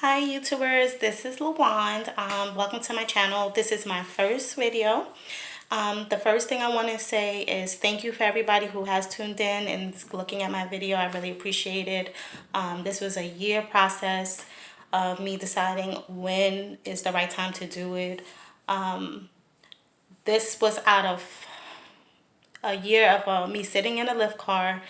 Hi YouTubers, this is LaWand. Welcome to my channel. This is my first video. The first thing I want to say is thank you for everybody who has tuned in and is looking at my video. I really appreciate it. This was a year process of me deciding when is the right time to do it. This was out of a year of me sitting in a Lyft car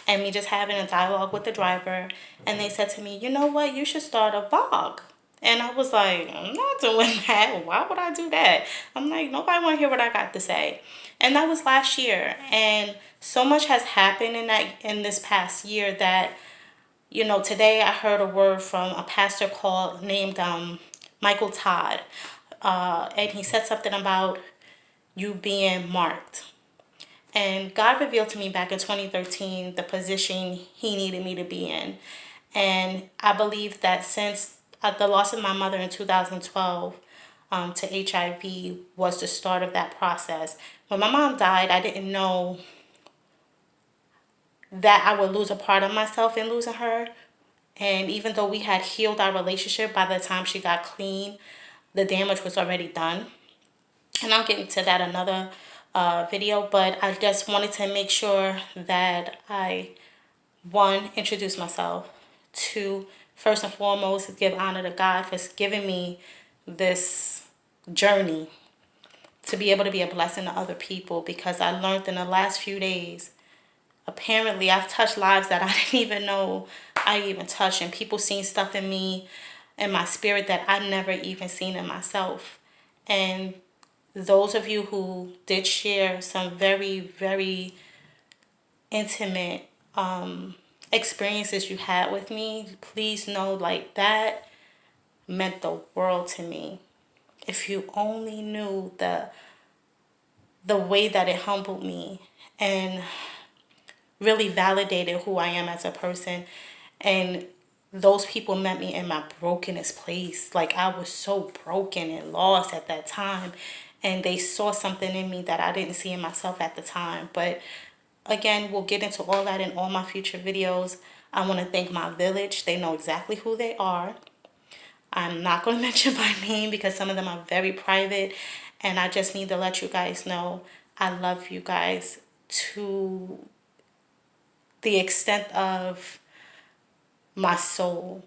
and me just having a dialogue with the driver, and they said to me, you know what, you should start a vlog. And I was like, I'm not doing that. Why would I do that? I'm like, nobody want to hear what I got to say. And that was last year, and so much has happened in this past year that, today I heard a word from a pastor called named Michael Todd, and he said something about you being marked. And God revealed to me back in 2013 the position He needed me to be in. And I believe that since the loss of my mother in 2012 to HIV was the start of that process. When my mom died, I didn't know that I would lose a part of myself in losing her. And even though we had healed our relationship, by the time she got clean, the damage was already done. And I'll get into that another video, but I just wanted to make sure that I, one, introduce myself, two, first and foremost, give honor to God for giving me this journey to be able to be a blessing to other people, because I learned in the last few days, apparently I've touched lives that I didn't even know I even touched, and people seen stuff in me and my spirit that I never even seen in myself. And those of you who did share some very, very intimate experiences you had with me, please know, like, that meant the world to me. If you only knew the way that it humbled me and really validated who I am as a person. And those people met me in my brokenest place. Like, I was so broken and lost at that time, and they saw something in me that I didn't see in myself at the time. But again, we'll get into all that in all my future videos. I want to thank my village. They know exactly who they are. I'm not going to mention by name because some of them are very private, and I just need to let you guys know I love you guys to the extent of my soul.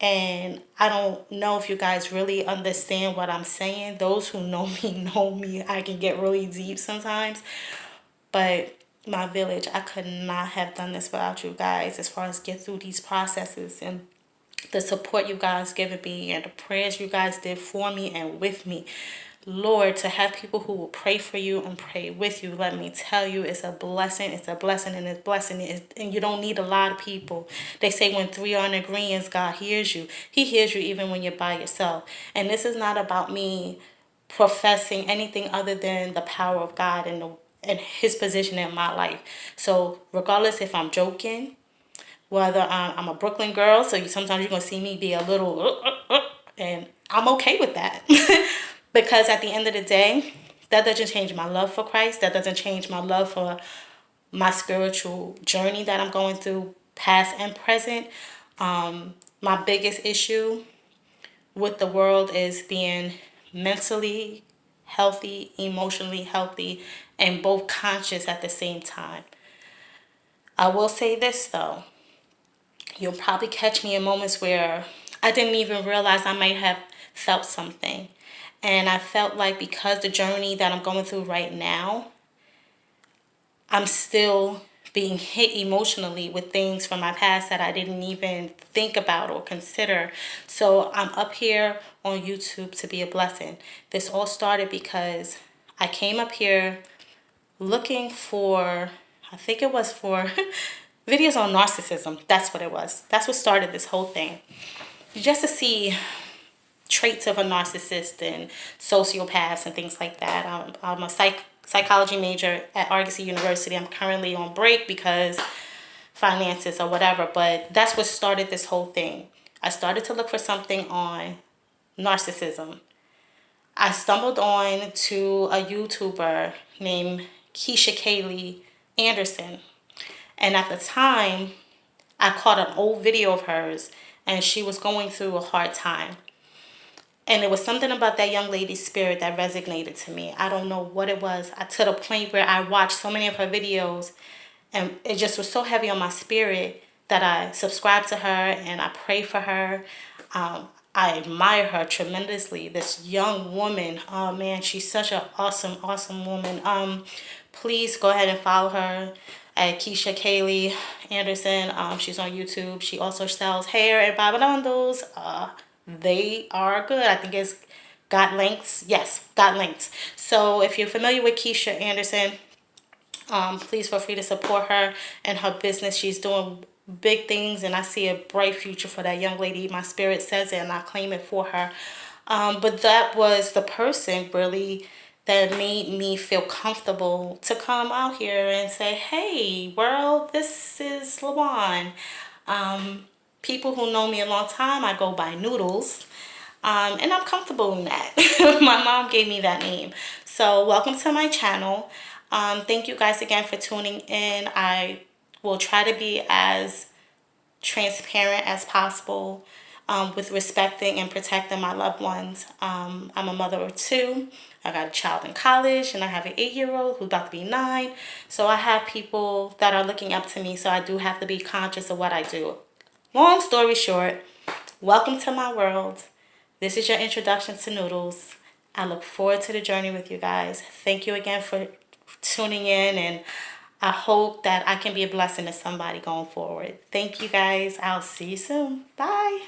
And I don't know if you guys really understand what I'm saying. Those who know me. I can get really deep sometimes. But my village, I could not have done this without you guys, as far as get through these processes, and the support you guys given me and the prayers you guys did for me and with me. Lord, to have people who will pray for you and pray with you, let me tell you, it's a blessing. It's a blessing, and it's blessing. And you don't need a lot of people. They say when three are in agreement, God hears you. He hears you even when you're by yourself. And this is not about me professing anything other than the power of God and His position in my life. So regardless if I'm joking, whether I'm a Brooklyn girl, so sometimes you're going to see me be a little, and I'm okay with that. Because at the end of the day, that doesn't change my love for Christ. That doesn't change my love for my spiritual journey that I'm going through, past and present. My biggest issue with the world is being mentally healthy, emotionally healthy, and both conscious at the same time. I will say this though. You'll probably catch me in moments where I didn't even realize I might have felt something. And I felt like, because the journey that I'm going through right now, I'm still being hit emotionally with things from my past that I didn't even think about or consider. So I'm up here on YouTube to be a blessing. This all started because I came up here looking for, I think it was for videos on narcissism. That's what it was. That's what started this whole thing. Just to see traits of a narcissist and sociopaths and things like that. I'm a psychology major at Argosy University. I'm currently on break because finances or whatever, but that's what started this whole thing. I started to look for something on narcissism. I stumbled on to a YouTuber named Keisha Kaylee Anderson. And at the time, I caught an old video of hers, and she was going through a hard time. And it was something about that young lady's spirit that resonated to me. I don't know what it was. To the point where I watched so many of her videos, and it just was so heavy on my spirit that I subscribe to her and I pray for her. I admire her tremendously. This young woman, oh man, she's such an awesome, awesome woman. Please go ahead and follow her at Keisha Kaylee Anderson. She's on YouTube. She also sells hair and bundles. They are good. I think it's Got Links. Yes, Got Links. So if you're familiar with Keisha Anderson, please feel free to support her and her business. She's doing big things, and I see a bright future for that young lady. My spirit says it, and I claim it for her. But that was the person really that made me feel comfortable to come out here and say, hey, world, this is Lawan. People who know me a long time, I go by Noodles. And I'm comfortable in that. My mom gave me that name. So welcome to my channel. Thank you guys again for tuning in. I will try to be as transparent as possible with respecting and protecting my loved ones. I'm a mother of two. I got a child in college, and I have an 8-year-old who's about to be 9. So I have people that are looking up to me, so I do have to be conscious of what I do. Long story short, welcome to my world. This is your introduction to Noodles. I look forward to the journey with you guys. Thank you again for tuning in, and I hope that I can be a blessing to somebody going forward. Thank you guys. I'll see you soon. Bye.